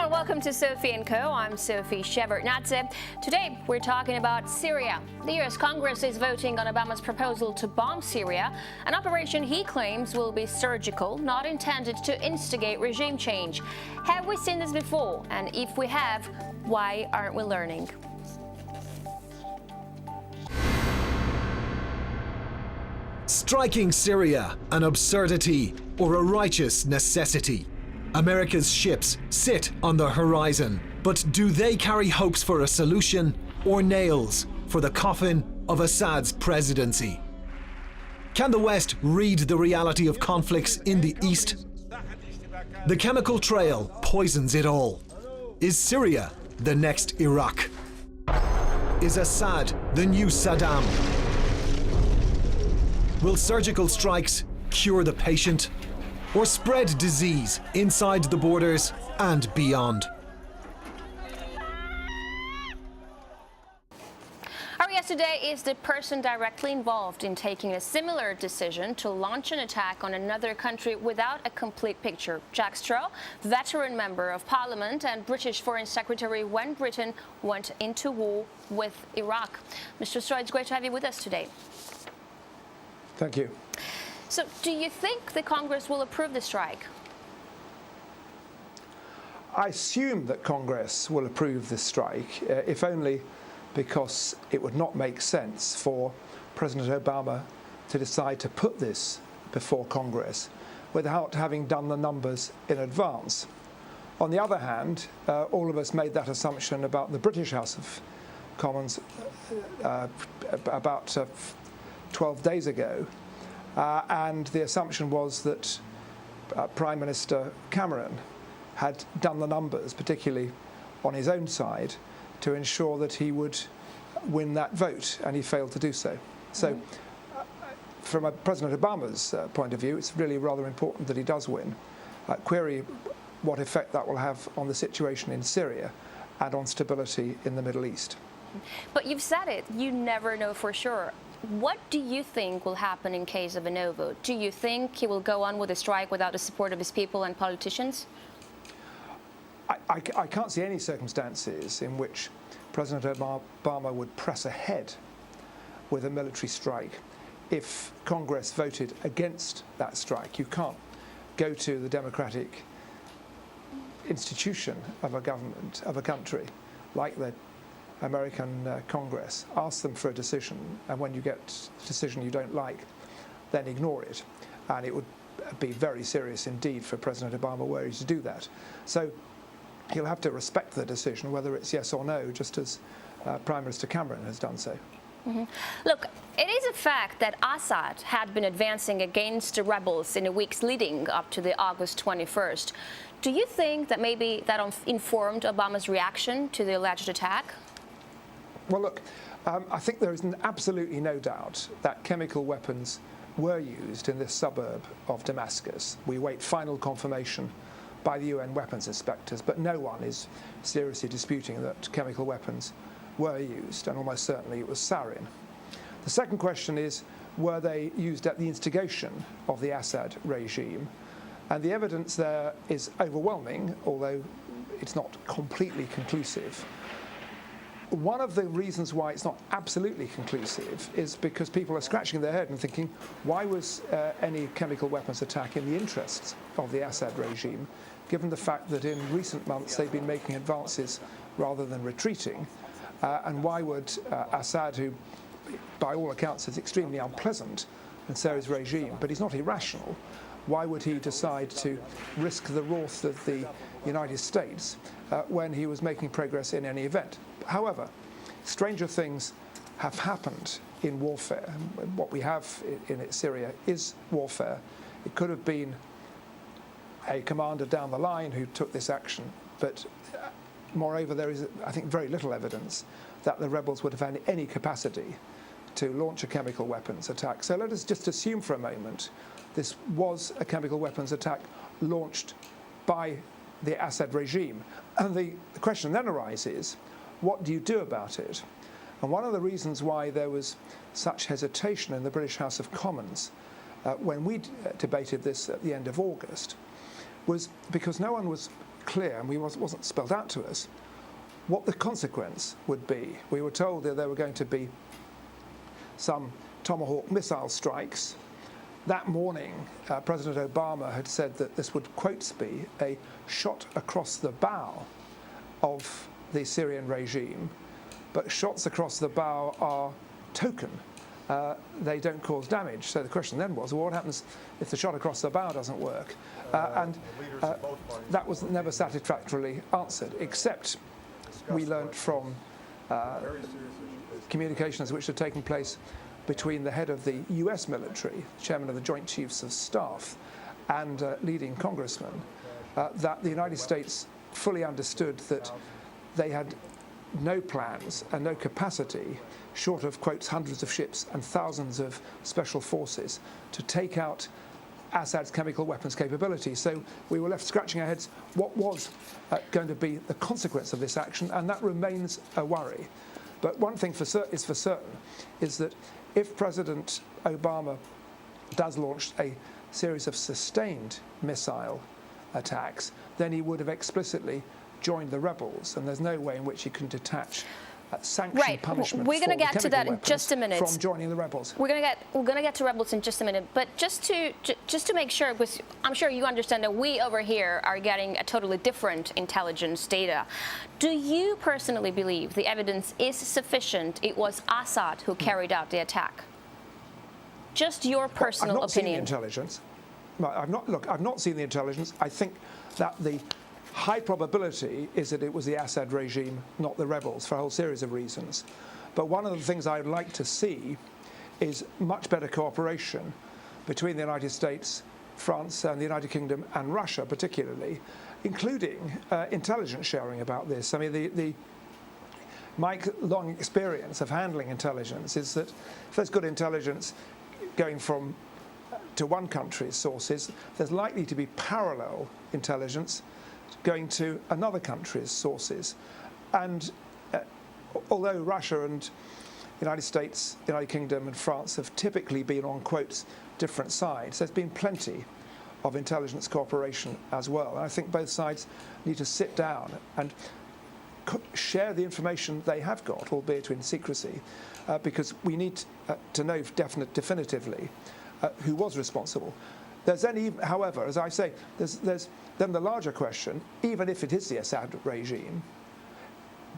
Hello and welcome to Sophie & Co. I'm Sophie Shevardnadze. Today we're talking about Syria. The US Congress is voting on Obama's proposal to bomb Syria, an operation he claims will be surgical, not intended to instigate regime change. Have we seen this before? And if we have, why aren't we learning? Striking Syria, an absurdity or a righteous necessity? America's ships sit on the horizon, but do they carry hopes for a solution or nails for the coffin of Assad's presidency? Can the West read the reality of conflicts in the East? The chemical trail poisons it all. Is Syria the next Iraq? Is Assad the new Saddam? Will surgical strikes cure the patient or spread disease inside the borders and beyond? Our guest today is the person directly involved in taking a similar decision to launch an attack on another country without a complete picture. Jack Straw, veteran member of Parliament and British Foreign Secretary when Britain went into war with Iraq. Mr. Straw, it's great to have you with us today. Thank you. So, do you think the Congress will approve the strike? I assume that Congress will approve this strike, if only because it would not make sense for President Obama to decide to put this before Congress without having done the numbers in advance. On the other hand, all of us made that assumption about the British House of Commons about 12 days ago. And the assumption was that Prime Minister Cameron had done the numbers, particularly on his own side, to ensure that he would win that vote, and he failed to do so. So from President Obama's point of view, it's really rather important that he does win. Query what effect that will have on the situation in Syria and on stability in the Middle East. But you've said it, you never know for sure. What do you think will happen in case of a no vote? Do you think he will go on with a strike without the support of his people and politicians? I can't see any circumstances in which President Obama would press ahead with a military strike if Congress voted against that strike. You can't go to the democratic institution of a government, of a country, like the American Congress, ask them for a decision, and when you get a decision you don't like, then ignore it. And it would be very serious indeed for President Obama were he to do that. So he'll have to respect the decision, whether it's yes or no, just as Prime Minister Cameron has done so. Look, it is a fact that Assad had been advancing against the rebels in the weeks leading up to the August 21st. Do you think that maybe that informed Obama's reaction to the alleged attack? Well, look, I think there is absolutely no doubt that chemical weapons were used in this suburb of Damascus. We await final confirmation by the UN weapons inspectors, but no one is seriously disputing that chemical weapons were used, and almost certainly it was sarin. The second question is, were they used at the instigation of the Assad regime? And the evidence there is overwhelming, although it's not completely conclusive. One of the reasons why it's not absolutely conclusive is because people are scratching their head and thinking, why was any chemical weapons attack in the interests of the Assad regime, given the fact that in recent months they've been making advances rather than retreating? And why would Assad, who by all accounts is extremely unpleasant, and so is regime, but he's not irrational, why would he decide to risk the wrath of the United States when he was making progress in any event? However, stranger things have happened in warfare. What we have in Syria is warfare. It could have been a commander down the line who took this action, but moreover, there is, I think, very little evidence that the rebels would have had any capacity to launch a chemical weapons attack. So let us just assume for a moment this was a chemical weapons attack launched by the Assad regime. And the question then arises, what do you do about it? And one of the reasons why there was such hesitation in the British House of Commons when we debated this at the end of August was because no one was clear, and wasn't spelled out to us, what the consequence would be. We were told that there were going to be some Tomahawk missile strikes. That morning, President Obama had said that this would, quotes, be a shot across the bow of the Syrian regime, but shots across the bow are token. They don't cause damage. So the question then was, well, what happens if the shot across the bow doesn't work? That was never satisfactorily answered, except we learned from communications which had taken place between the head of the US military, chairman of the Joint Chiefs of Staff, and leading congressman, that the United States fully understood that they had no plans and no capacity, short of, quotes, hundreds of ships and thousands of special forces, to take out Assad's chemical weapons capability. So we were left scratching our heads what was going to be the consequence of this action, and that remains a worry. But one thing is for certain is that if President Obama does launch a series of sustained missile attacks, then he would have explicitly joined the rebels, and there's no way in which he can detach sanction punishment. We're going to get to that in just a minute. From joining the rebels. We're going to get to rebels in just a minute, but just to make sure, because I'm sure you understand that we over here are getting a totally different intelligence data. Do you personally believe the evidence is sufficient? It was Assad who carried out the attack. Just your personal I've not opinion. Seen the intelligence. I've not seen the intelligence. I think that the high probability is that it was the Assad regime, not the rebels, for a whole series of reasons. But one of the things I'd like to see is much better cooperation between the United States, France, and the United Kingdom, and Russia particularly, including intelligence sharing about this. I mean, my long experience of handling intelligence is that if there's good intelligence going from to one country's sources, there's likely to be parallel intelligence going to another country's sources. And although Russia and the United States, United Kingdom and France have typically been on, quotes, different sides, there's been plenty of intelligence cooperation as well. And I think both sides need to sit down and share the information they have got, albeit in secrecy, because we need to know definitively who was responsible. There's then, however, as I say, there's then the larger question, even if it is the Assad regime,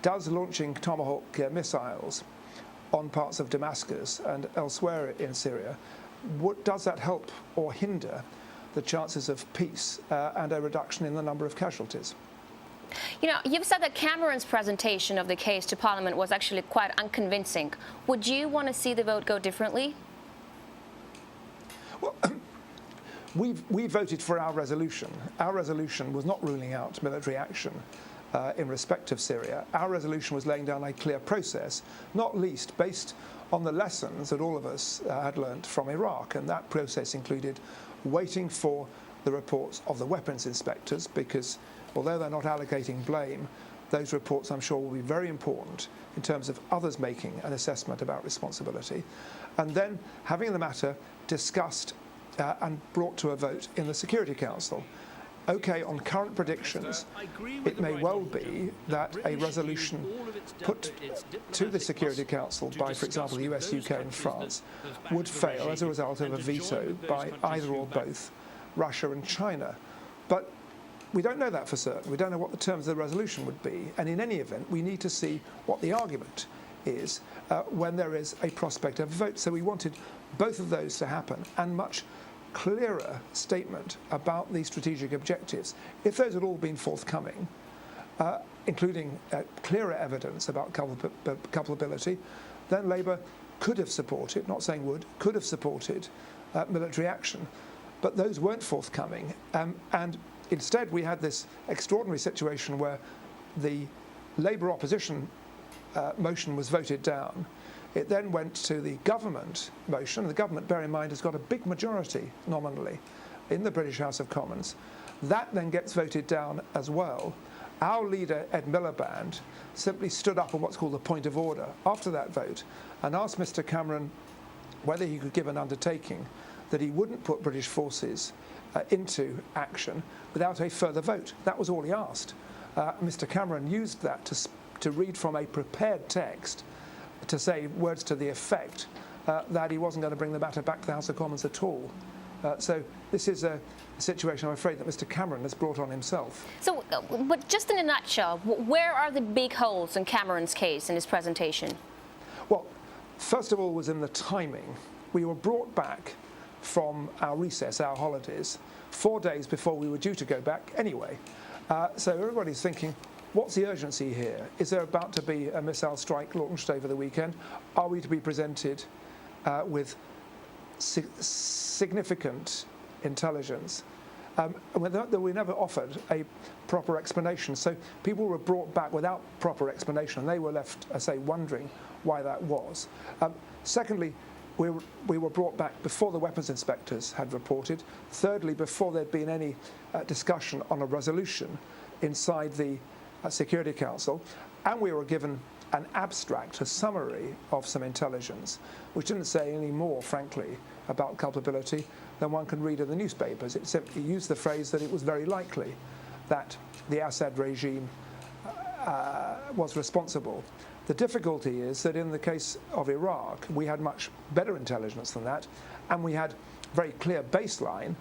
does launching Tomahawk missiles on parts of Damascus and elsewhere in Syria, does that help or hinder the chances of peace and a reduction in the number of casualties? You know, you've said that Cameron's presentation of the case to Parliament was actually quite unconvincing. Would you want to see the vote go differently? Well, we voted for our resolution. Our resolution was not ruling out military action in respect of Syria. Our resolution was laying down a clear process, not least based on the lessons that all of us had learnt from Iraq. And that process included waiting for the reports of the weapons inspectors, because although they're not allocating blame, those reports, I'm sure, will be very important in terms of others making an assessment about responsibility. And then having the matter discussed and brought to a vote in the Security Council. Okay, on current predictions, it may well be that a resolution put to the Security Council by, for example, the US, UK and France would fail as a result of a veto by either or both Russia and China. But we don't know that for certain. We don't know what the terms of the resolution would be. And in any event, we need to see what the argument is when there is a prospect of a vote. So we wanted both of those to happen, and much clearer statement about the strategic objectives. If those had all been forthcoming, including clearer evidence about culpability, then Labour could have supported, not saying would, could have supported military action. But those weren't forthcoming. And instead, we had this extraordinary situation where the Labour opposition motion was voted down. It then went to the government motion. The government, bear in mind, has got a big majority nominally in the British House of Commons. That then gets voted down as well. Our leader, Ed Miliband, simply stood up on what's called a point of order after that vote and asked Mr Cameron whether he could give an undertaking that he wouldn't put British forces into action without a further vote. That was all he asked. Mr. Cameron used that to read from a prepared text to say words to the effect that he wasn't going to bring the matter back to the House of Commons at all. So this is a situation, I'm afraid, that Mr. Cameron has brought on himself. So, but just in a nutshell, where are the big holes in Cameron's case in his presentation? Well, first of all was in the timing. We were brought back from our recess, our holidays, 4 days before we were due to go back anyway. So everybody's thinking, what's the urgency here? Is there about to be a missile strike launched over the weekend? Are we to be presented with significant intelligence? We never offered a proper explanation. So people were brought back without proper explanation, and they were left, I say, wondering why that was. Secondly, we were brought back before the weapons inspectors had reported. Thirdly, before there'd been any discussion on a resolution inside the Security Council, and we were given an abstract, a summary of some intelligence, which didn't say any more, frankly, about culpability than one can read in the newspapers. It simply used the phrase that it was very likely that the Assad regime was responsible. The difficulty is that in the case of Iraq, we had much better intelligence than that, and we had a very clear baseline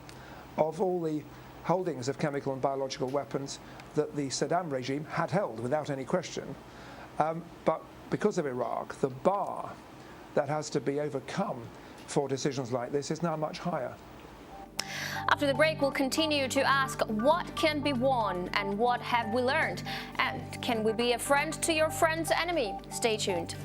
of all the holdings of chemical and biological weapons that the Saddam regime had held without any question. But because of Iraq, the bar that has to be overcome for decisions like this is now much higher. After the break, we'll continue to ask what can be won and what have we learned? And can we be a friend to your friend's enemy? Stay tuned.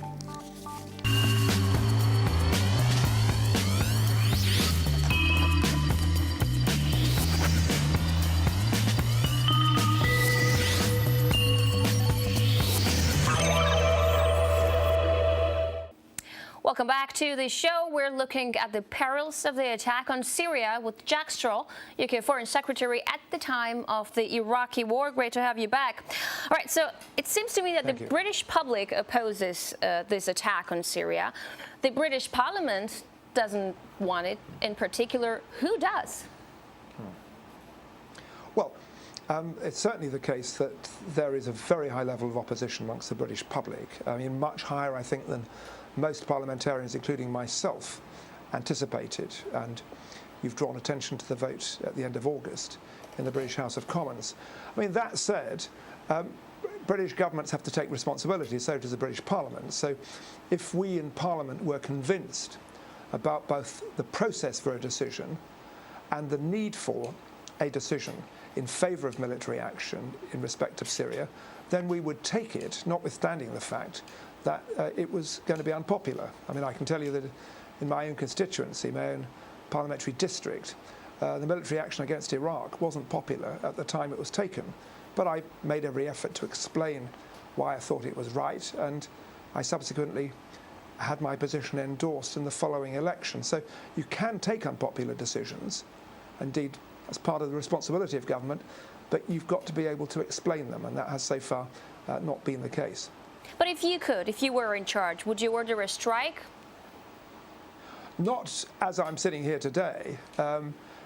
Welcome back to the show. We're looking at the perils of the attack on Syria with Jack Straw, UK Foreign Secretary at the time of the Iraqi war. Great to have you back. All right, so it seems to me that the British public opposes this attack on Syria. The British Parliament doesn't want it in particular. Who does? Well, it's certainly the case that there is a very high level of opposition amongst the British public. I mean, much higher, I think, than most parliamentarians, including myself, anticipated. And you've drawn attention to the vote at the end of August in the British House of Commons. I mean, that said, British governments have to take responsibility, so does the British Parliament. So if we in Parliament were convinced about both the process for a decision and the need for a decision in favour of military action in respect of Syria, then we would take it, notwithstanding the fact that it was going to be unpopular. I mean, I can tell you that in my own constituency, my own parliamentary district, the military action against Iraq wasn't popular at the time it was taken. But I made every effort to explain why I thought it was right, and I subsequently had my position endorsed in the following election. So you can take unpopular decisions, indeed, as part of the responsibility of government, but you've got to be able to explain them, and that has so far not been the case. But if you were in charge, would you order a strike? Not as I'm sitting here today.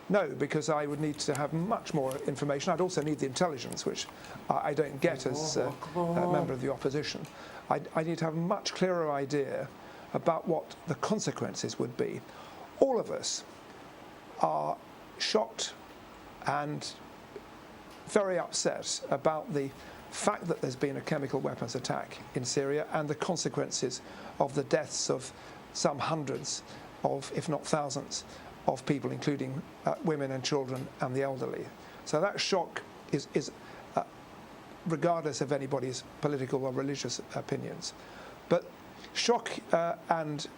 No, because I would need to have much more information. I'd also need the intelligence, which I don't get as a member of the opposition. I need to have a much clearer idea about what the consequences would be. All of us are shocked and very upset about the fact that there's been a chemical weapons attack in Syria and the consequences of the deaths of some hundreds of, if not thousands, of people, including women and children and the elderly. So that shock is regardless of anybody's political or religious opinions. But shock and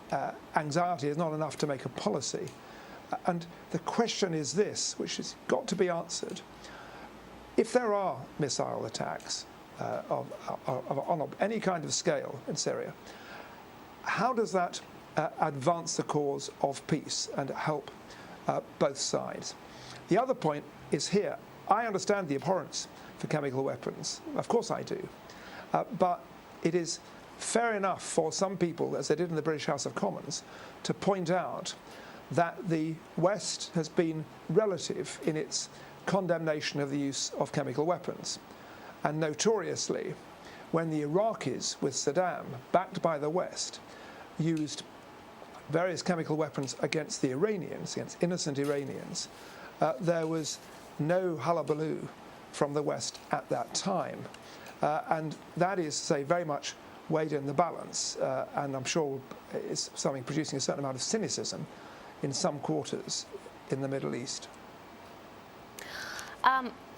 anxiety is not enough to make a policy. And the question is this, which has got to be answered. If there are missile attacks on any kind of scale in Syria, how does that advance the cause of peace and help both sides? The other point is here. I understand the abhorrence for chemical weapons. Of course I do. But it is fair enough for some people, as they did in the British House of Commons, to point out that the West has been relative in its condemnation of the use of chemical weapons. And notoriously, when the Iraqis with Saddam, backed by the West, used various chemical weapons against the Iranians, against innocent Iranians, there was no hullabaloo from the West at that time. And that is, say, very much weighed in the balance, and I'm sure it's something producing a certain amount of cynicism in some quarters in the Middle East.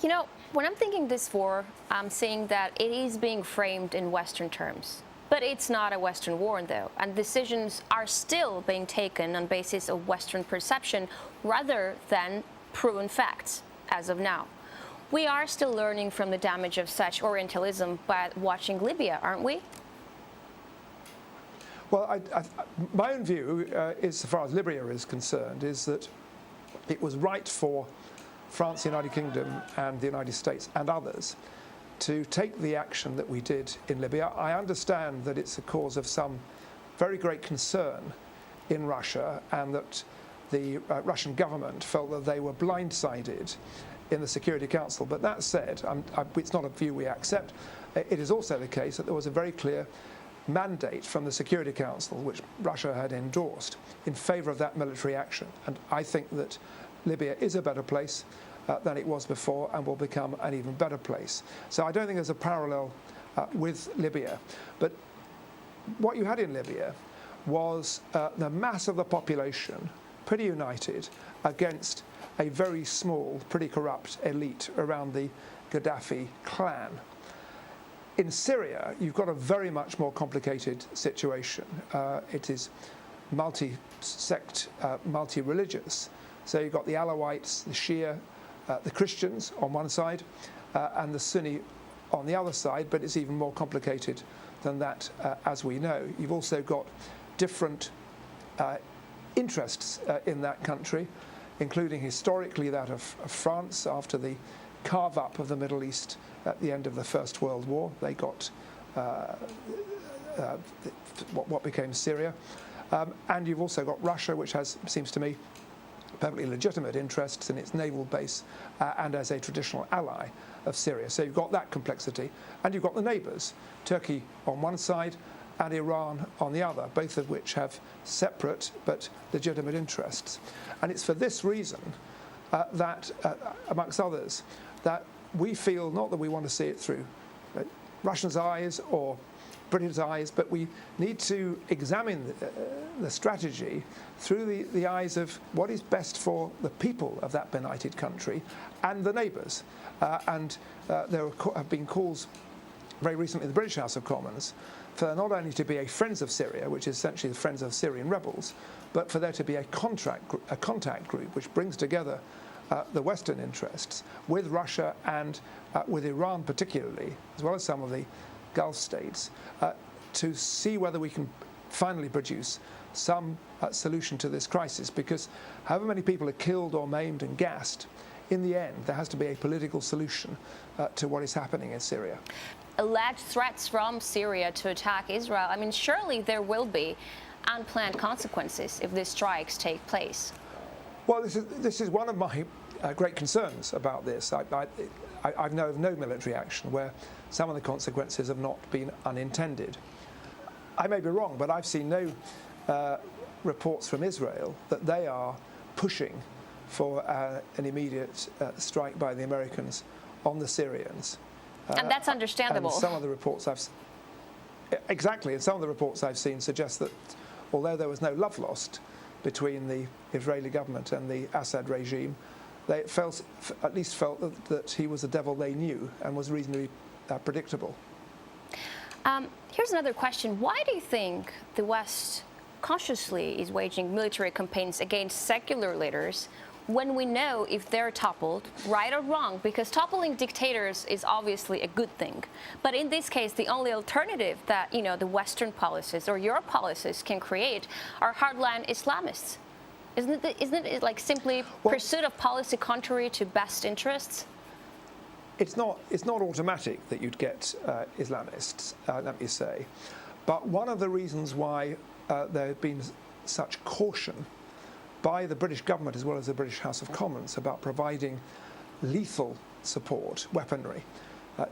You know, when I'm thinking this war, I'm seeing that it is being framed in Western terms. But it's not a Western war, though, and decisions are still being taken on basis of Western perception rather than proven facts as of now. We are still learning from the damage of such Orientalism by watching Libya, aren't we? Well, my own view is, as far as Libya is concerned, is that it was right for France, the United Kingdom and the United States and others to take the action that we did in Libya. I understand that it's a cause of some very great concern in Russia, and that the Russian government felt that they were blindsided in the Security Council. But that said, it's not a view we accept. It is also the case that there was a very clear mandate from the Security Council, which Russia had endorsed, in favour of that military action. And I think that Libya is a better place than it was before, and will become an even better place. So I don't think there's a parallel with Libya. But what you had in Libya was the mass of the population pretty united against a very small, pretty corrupt elite around the Gaddafi clan. In Syria, you've got a very much more complicated situation. It is multi-sect, multi-religious. So you've got the Alawites, the Shia, the Christians on one side, and the Sunni on the other side, but it's even more complicated than that, as we know. You've also got different interests in that country, including historically that of France after the carve-up of the Middle East at the end of the First World War. They got what became Syria. And you've also got Russia, which has, seems to me, perfectly legitimate interests in its naval base and as a traditional ally of Syria. So you've got that complexity, and you've got the neighbours, Turkey on one side and Iran on the other, both of which have separate but legitimate interests. And it's for this reason that, amongst others, that we feel, not that we want to see it through Russians' eyes or Britain's eyes, but we need to examine the strategy through the eyes of what is best for the people of that benighted country and the neighbours. There have been calls very recently in the British House of Commons for not only to be a Friends of Syria, which is essentially the Friends of Syrian rebels, but for there to be a contact group which brings together the Western interests with Russia and with Iran particularly, as well as some of the Gulf states, to see whether we can finally produce some solution to this crisis. Because however many people are killed or maimed and gassed, in the end there has to be a political solution to what is happening in Syria. Alleged threats from Syria to attack Israel, I mean, surely there will be unplanned consequences if these strikes take place. Well, this is one of my great concerns about this. I know of no military action where some of the consequences have not been unintended. I may be wrong, but I've seen no reports from Israel that they are pushing for an immediate strike by the Americans on the Syrians. And that's understandable. And some of the reports and some of the reports I've seen suggest that although there was no love lost between the Israeli government and the Assad regime, they at least felt that he was the devil they knew and was reasonably predictable. Here's another question. Why do you think the West consciously is waging military campaigns against secular leaders when we know if they're toppled, right or wrong? Because toppling dictators is obviously a good thing. But in this case, the only alternative that, the Western policies or your policies can create are hardline Islamists. Isn't it like simply pursuit of policy contrary to best interests? It's not automatic that you'd get Islamists, let me say. But one of the reasons why there had been such caution by the British government as well as the British House of Commons about providing lethal support, weaponry,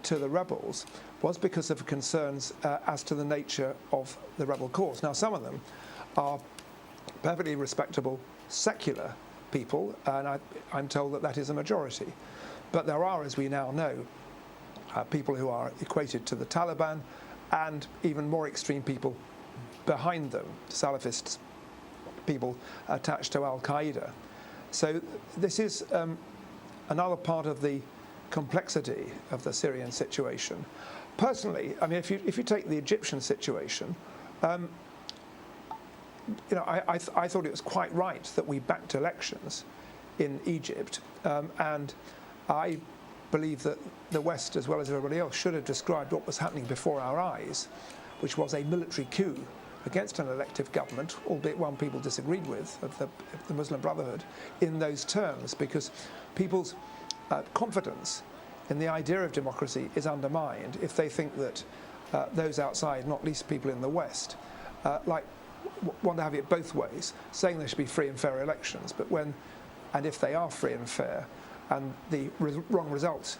to the rebels was because of concerns as to the nature of the rebel cause. Now, some of them are perfectly respectable secular people, and I'm told that that is a majority. But there are, as we now know, people who are equated to the Taliban and even more extreme people behind them, Salafists, people attached to Al-Qaeda. So this is another part of the complexity of the Syrian situation. Personally, I mean, if you take the Egyptian situation, you know, I thought it was quite right that we backed elections in Egypt, and I believe that the West, as well as everybody else, should have described what was happening before our eyes, which was a military coup against an elective government, albeit one people disagreed with, of the Muslim Brotherhood, in those terms, because people's confidence in the idea of democracy is undermined if they think that those outside, not least people in the West, want to have it both ways, saying there should be free and fair elections, but when and if they are free and fair and the wrong result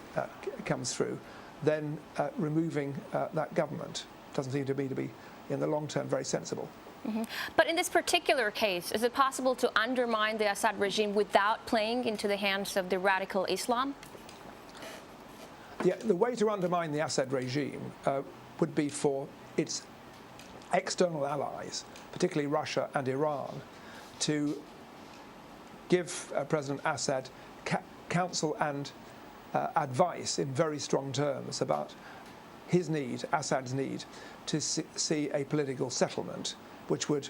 comes through, then removing that government doesn't seem to be in the long term very sensible. Mm-hmm. But in this particular case, is it possible to undermine the Assad regime without playing into the hands of the radical Islam? Yeah, the way to undermine the Assad regime would be for its external allies, particularly Russia and Iran, to give President Assad counsel and advice in very strong terms about his need, Assad's need, to see a political settlement which would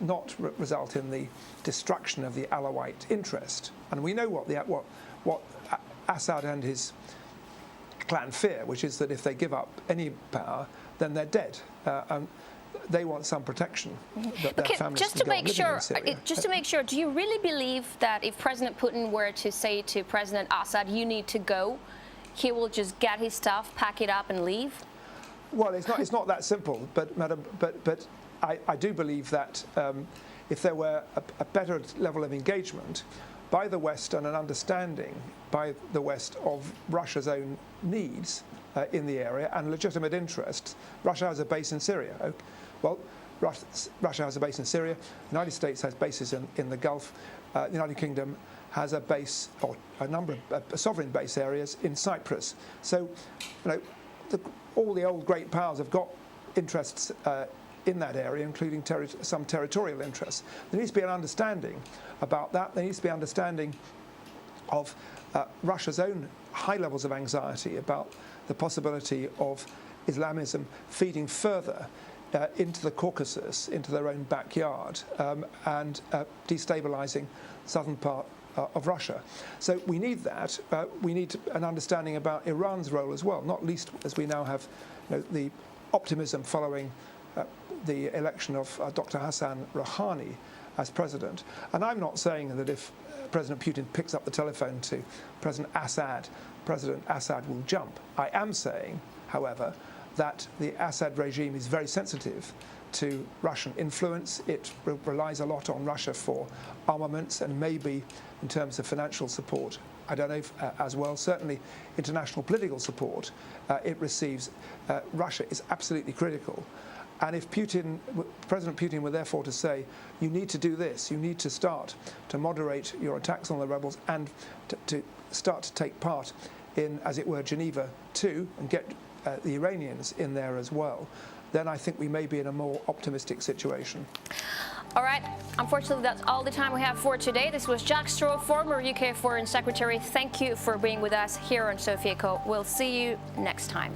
not result in the destruction of the Alawite interest. And we know what Assad and his clan fear, which is that if they give up any power, then they're dead. And they want some protection. That their families just can to go on make living sure, in Syria. just to make sure, do you really believe that if President Putin were to say to President Assad, "You need to go," he will just get his stuff, pack it up, and leave? Well, it's not that simple, but Madam, but I do believe that if there were a better level of engagement by the West and an understanding by the West of Russia's own needs in the area and legitimate interests. Russia has a base in Syria. Well, Russia has a base in Syria. The United States has bases in the Gulf. The United Kingdom has a base, or a number of sovereign base areas in Cyprus. So, you know, all the old great powers have got interests in that area, including some territorial interests. There needs to be an understanding about that. There needs to be understanding of Russia's own high levels of anxiety about the possibility of Islamism feeding further into the Caucasus, into their own backyard, and destabilizing the southern part of Russia. So we need that. We need an understanding about Iran's role as well, not least as we now have the optimism following the election of Dr. Hassan Rouhani as president. And I'm not saying that if President Putin picks up the telephone to President Assad will jump. I am saying, however, that the Assad regime is very sensitive to Russian influence. It relies a lot on Russia for armaments and maybe in terms of financial support. I don't know if, as well, certainly international political support it receives. Russia is absolutely critical. And if President Putin were therefore to say, you need to do this, you need to start to moderate your attacks on the rebels and to start to take part in, as it were, Geneva II and get the Iranians in there as well, then I think we may be in a more optimistic situation. All right. Unfortunately, that's all the time we have for today. This was Jack Straw, former UK Foreign Secretary. Thank you for being with us here on Sophia Co. We'll see you next time.